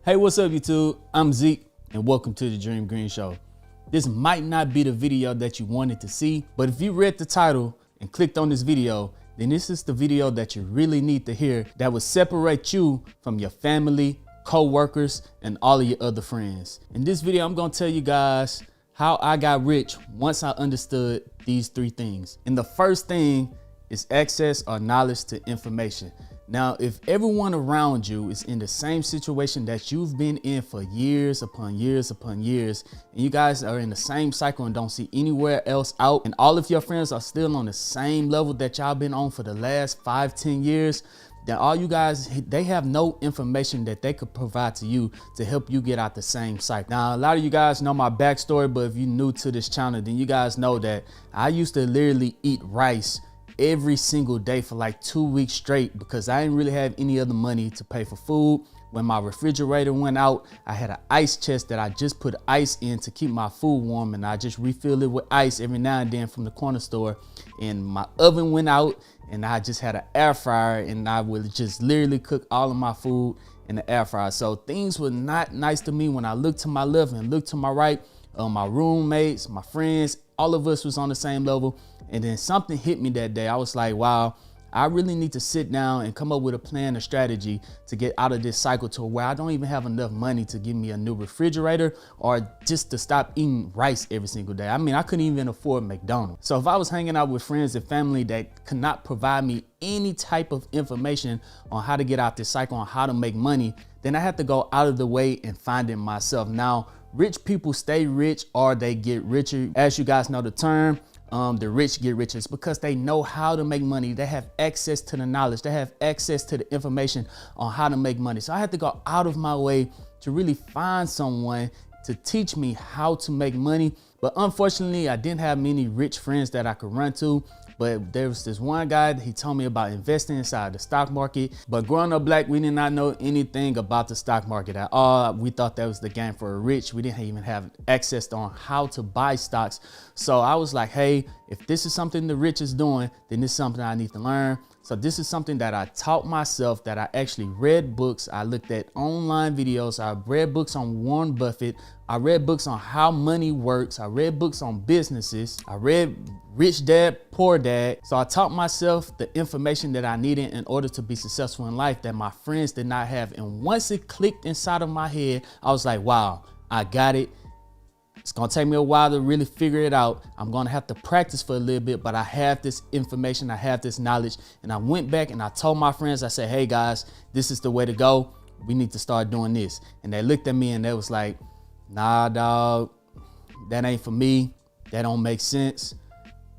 Hey, what's up YouTube? I'm Zeke and welcome to the Dream Green Show. This might not be the video that you wanted to see, but if you read the title and clicked on this video, then this is the video that you really need to hear that will separate you from your family, co-workers, and all of your other friends. In this video, I'm gonna tell you guys how I got rich once I understood these three things. And the first thing is access or knowledge to information. Now, if everyone around you is in the same situation that you've been in for years upon years upon years, and you guys are in the same cycle and don't see anywhere else out, and all of your friends are still on the same level that y'all been on for the last 5-10 years, then all you guys, they have no information that they could provide to you to help you get out the same cycle. Now, a lot of you guys know my backstory, but if you're new to this channel, then you guys know that I used to literally eat rice every single day for like 2 weeks straight because I didn't really have any other money to pay for food. When my refrigerator went out, I had an ice chest that I just put ice in to keep my food warm, and I just refill it with ice every now and then from the corner store. And my oven went out and I just had an air fryer, and I would just literally cook all of my food in the air fryer. So things were not nice to me when I looked to my left and looked to my right. My roommates, my friends, all of us was on the same level. And then something hit me that day. I was like, wow, I really need to sit down and come up with a plan, a strategy to get out of this cycle to where I don't even have enough money to give me a new refrigerator or just to stop eating rice every single day. I mean, I couldn't even afford McDonald's. So if I was hanging out with friends and family that could not provide me any type of information on how to get out this cycle, on how to make money, then I had to go out of the way and find it myself. Now, rich people stay rich or they get richer. As you guys know the term, the rich get richer. It's because they know how to make money. They have access to the knowledge. They have access to the information on how to make money. So I had to go out of my way to really find someone to teach me how to make money. But unfortunately, I didn't have many rich friends that I could run to. But there was this one guy, he told me about investing inside the stock market. But growing up black, we did not know anything about the stock market at all. We thought that was the game for the rich. We didn't even have access on how to buy stocks. So I was like, hey, if this is something the rich is doing, then this is something I need to learn. So this is something that I taught myself, that I actually read books. I looked at online videos. I read books on Warren Buffett. I read books on how money works. I read books on businesses. I read Rich Dad, Poor Dad. So I taught myself the information that I needed in order to be successful in life that my friends did not have. And once it clicked inside of my head, I was like, wow, I got it. It's gonna take me a while to really figure it out. I'm gonna have to practice for a little bit, but I have this information, I have this knowledge. And I went back and I told my friends, I said, hey guys, this is the way to go. We need to start doing this. And they looked at me and they was like, nah, dog, that ain't for me. That don't make sense.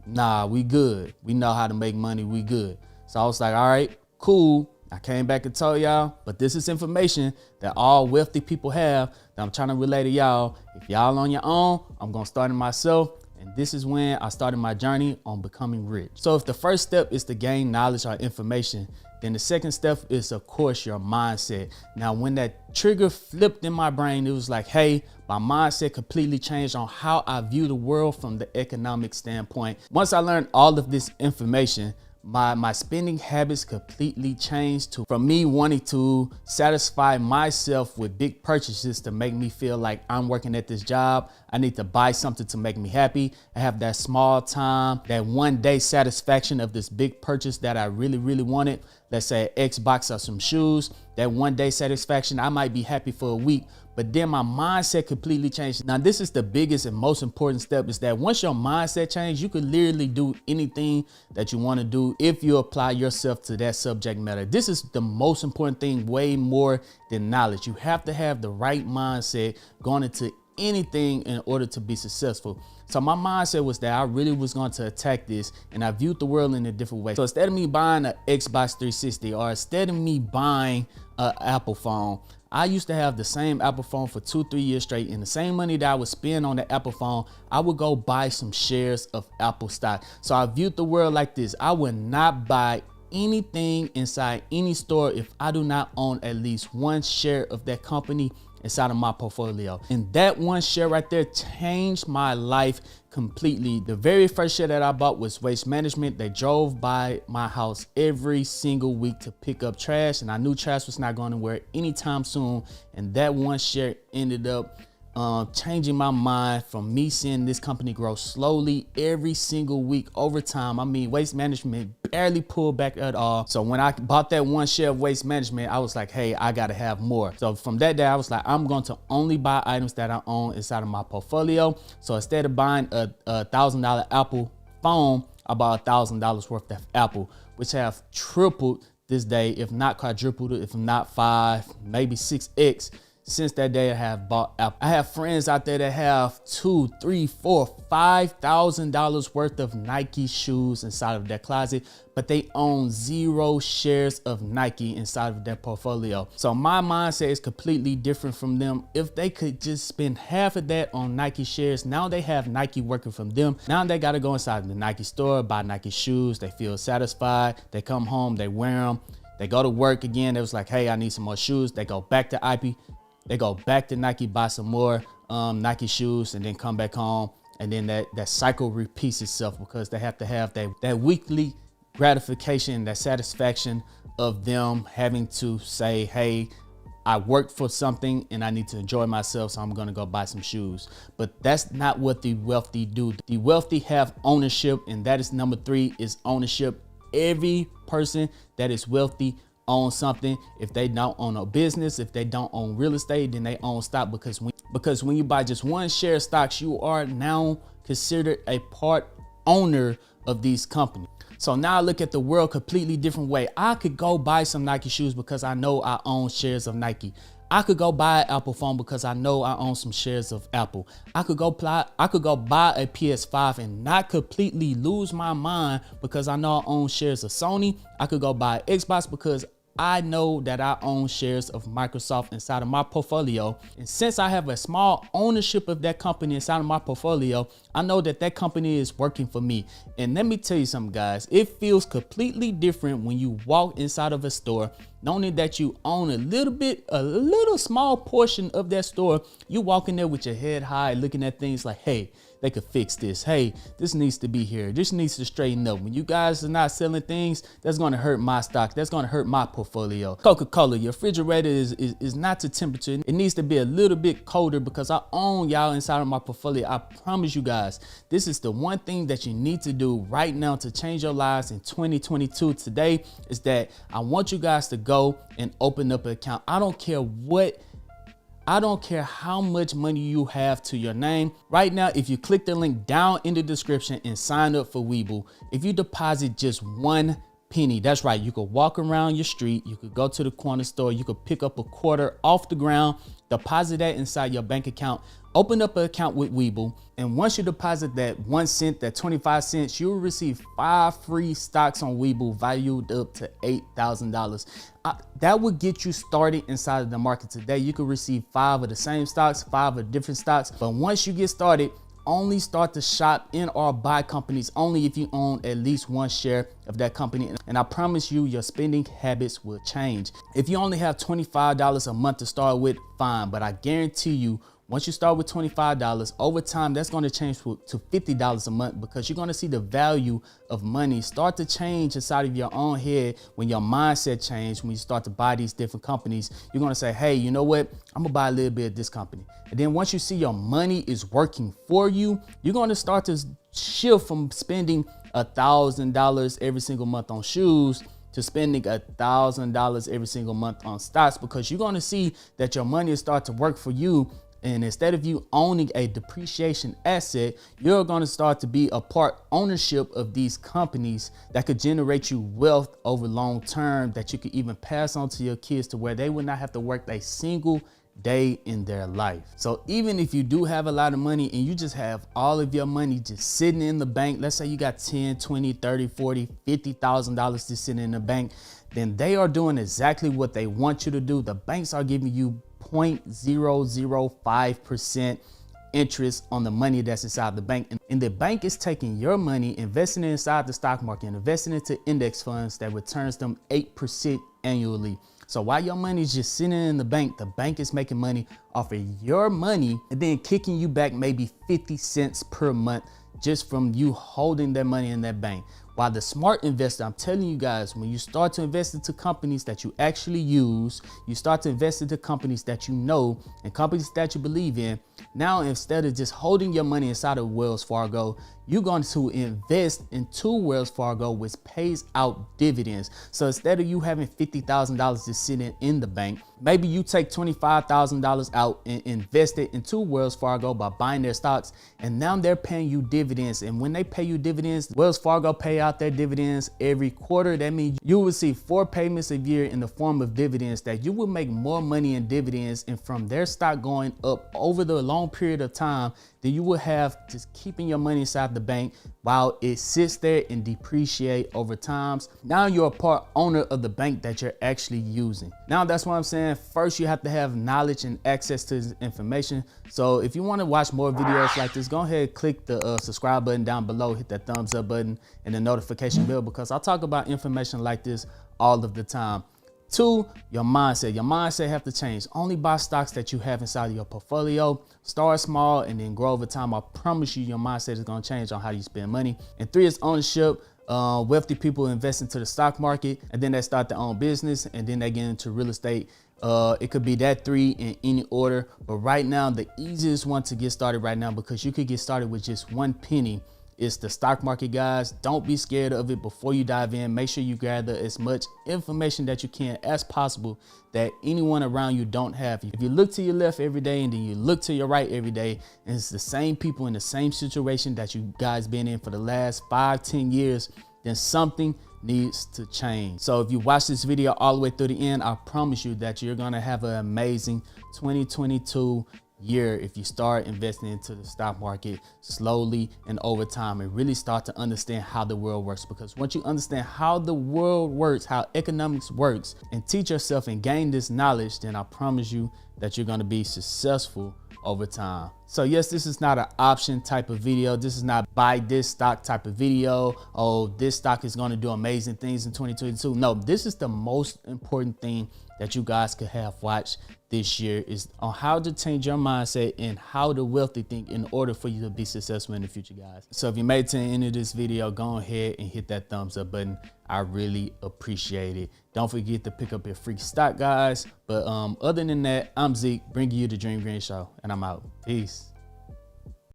Nah, we good. We know how to make money, we good. So I was like, all right, cool. I came back and told y'all, but this is information that all wealthy people have that I'm trying to relay to y'all. If y'all on your own, I'm gonna start it myself. And this is when I started my journey on becoming rich. So if the first step is to gain knowledge or information, then the second step is, of course, your mindset. Now, when that trigger flipped in my brain, it was like, hey, my mindset completely changed on how I view the world from the economic standpoint. Once I learned all of this information, my spending habits completely changed from me wanting to satisfy myself with big purchases to make me feel like I'm working at this job. I need to buy something to make me happy. I have that small time, that one day satisfaction of this big purchase that I really, really wanted. Let's say an Xbox or some shoes. That one day satisfaction, I might be happy for a week, but then my mindset completely changed. Now, this is the biggest and most important step, is that once your mindset changes, you can literally do anything that you want to do if you apply yourself to that subject matter. This is the most important thing, way more than knowledge. You have to have the right mindset going into anything in order to be successful. So my mindset was that I really was going to attack this, and I viewed the world in a different way. So instead of me buying an Xbox 360 or instead of me buying an Apple phone, I used to have the same Apple phone for 2-3 years straight, and the same money that I would spend on the Apple phone, I would go buy some shares of Apple stock. So I viewed the world like this. I would not buy anything inside any store if I do not own at least one share of that company inside of my portfolio. And that one share right there changed my life completely. The very first share that I bought was Waste Management. They drove by my house every single week to pick up trash, and I knew trash was not going anywhere anytime soon. And that one share ended up changing my mind from me seeing this company grow slowly every single week over time. I mean, Waste Management barely pulled back at all. So when I bought that one share of Waste Management, I was like, hey, I gotta have more. So from that day, I was like, I'm going to only buy items that I own inside of my portfolio. So instead of buying a $1,000 Apple phone, I bought $1,000 worth of Apple, which have tripled this day, if not quadrupled, if not 5, maybe 6x. Since that day, I have bought Apple. I have friends out there that have $2,000, $3,000, $4,000, $5,000 worth of Nike shoes inside of their closet, but they own 0 shares of Nike inside of their portfolio. So my mindset is completely different from them. If they could just spend half of that on Nike shares, now they have Nike working for them. Now they got to go inside the Nike store, buy Nike shoes. They feel satisfied. They come home, they wear them. They go to work again. They was like, hey, I need some more shoes. They go back to IP. They go back to Nike, buy some more Nike shoes, and then come back home. And then that cycle repeats itself because they have to have that weekly gratification, that satisfaction of them having to say, hey, I worked for something and I need to enjoy myself, so I'm gonna go buy some shoes. But that's not what the wealthy do. The wealthy have ownership, and that is number 3, is ownership. Every person that is wealthy own something. If they don't own a business, if they don't own real estate, then they own stock, because when you buy just one share of stocks, you are now considered a part owner of these companies. So now I look at the world completely different way. I could go buy some Nike shoes because I know I own shares of Nike. I could go buy an Apple phone because I know I own some shares of Apple. I could go buy a PS5 and not completely lose my mind because I know I own shares of Sony. I could go buy an Xbox because I know that I own shares of Microsoft inside of my portfolio. And since I have a small ownership of that company inside of my portfolio, I know that that company is working for me. And let me tell you something, guys, it feels completely different when you walk inside of a store, knowing that you own a little small portion of that store. You walk in there with your head high, looking at things like, hey, they could fix this. Hey, this needs to be here. This needs to straighten up. When you guys are not selling things, that's going to hurt my stock. That's going to hurt my portfolio. Coca-Cola, your refrigerator is not to temperature. It needs to be a little bit colder because I own y'all inside of my portfolio. I promise you guys, this is the one thing that you need to do right now to change your lives in 2022 today, is that I want you guys to go and open up an account. I don't care how much money you have to your name. Right now, if you click the link down in the description and sign up for Webull, if you deposit just 1 penny, that's right, you could walk around your street, you could go to the corner store, you could pick up a quarter off the ground, deposit that inside your bank account, open up an account with Webull, and once you deposit that 1 cent, that 25 cents, you will receive 5 free stocks on Webull valued up to $8,000. That would get you started inside of the market today. You could receive 5 of the same stocks, 5 of different stocks, but once you get started, only start to shop in or buy companies only if you own at least 1 share of that company. And I promise you, your spending habits will change. If you only have $25 a month to start with, fine, but I guarantee you, once you start with $25, over time, that's going to change to $50 a month, because you're going to see the value of money start to change inside of your own head. When your mindset changes, when you start to buy these different companies, you're going to say, hey, you know what? I'm going to buy a little bit of this company. And then once you see your money is working for you, you're going to start to shift from spending $1,000 every single month on shoes to spending $1,000 every single month on stocks, because you're going to see that your money will start to work for you. And instead of you owning a depreciation asset, you're going to start to be a part ownership of these companies that could generate you wealth over long term, that you could even pass on to your kids to where they would not have to work a single day in their life. So even if you do have a lot of money and you just have all of your money just sitting in the bank, let's say you got 10, 20, 30, 40, $50,000 just sitting in the bank, then they are doing exactly what they want you to do. The banks are giving you 0.005% interest on the money that's inside the bank. And the bank is taking your money, investing it inside the stock market, and investing into index funds that returns them 8% annually. So while your money is just sitting in the bank is making money off of your money and then kicking you back maybe 50 cents per month just from you holding that money in that bank. While the smart investor, I'm telling you guys, when you start to invest into companies that you actually use, you start to invest into companies that you know and companies that you believe in. Now, instead of just holding your money inside of Wells Fargo, you're going to invest into Wells Fargo, which pays out dividends. So instead of you having $50,000 just sitting in the bank, maybe you take $25,000 out and invest it into Wells Fargo by buying their stocks. And now they're paying you dividends. And when they pay you dividends, Wells Fargo pay out their dividends every quarter. That means you will see 4 payments a year in the form of dividends, that you will make more money in dividends and from their stock going up over the long period of time than you will have just keeping your money inside the bank while it sits there and depreciate over time. Now you're a part owner of the bank that you're actually using. Now that's what I'm saying. First, you have to have knowledge and access to this information. So if you want to watch more videos like this, go ahead, click the subscribe button down below, hit that thumbs up button and the notification bell, because I talk about information like this all of the time. 2, your mindset. Your mindset have to change. Only buy stocks that you have inside of your portfolio. Start small and then grow over time. I promise you, your mindset is going to change on how you spend money. And 3 is ownership. Wealthy people invest into the stock market and then they start their own business and then they get into real estate. It could be that 3 in any order, but right now the easiest one to get started right now, because you could get started with just 1 penny, is the stock market, guys. Don't be scared of it. Before you dive in, make sure you gather as much information that you can as possible that anyone around you don't have. If you look to your left every day and then you look to your right every day, and it's the same people in the same situation that you guys been in for the last 5-10 years, then something needs to change. So if you watch this video all the way through the end, I promise you that you're gonna have an amazing 2022 year if you start investing into the stock market slowly and over time and really start to understand how the world works. Because once you understand how the world works, how economics works, and teach yourself and gain this knowledge, then I promise you that you're going to be successful over time. So yes, this is not an option type of video. This is not buy this stock type of video. Oh, this stock is going to do amazing things in 2022. No, this is the most important thing that you guys could have watched this year, is on how to change your mindset and how to wealthy think in order for you to be successful in the future, guys. So if you made it to the end of this video, go ahead and hit that thumbs up button. I really appreciate it. Don't forget to pick up your free stock, guys. But other than that, I'm Zeke, bringing you the Dream Green Show, and I'm out. Peace.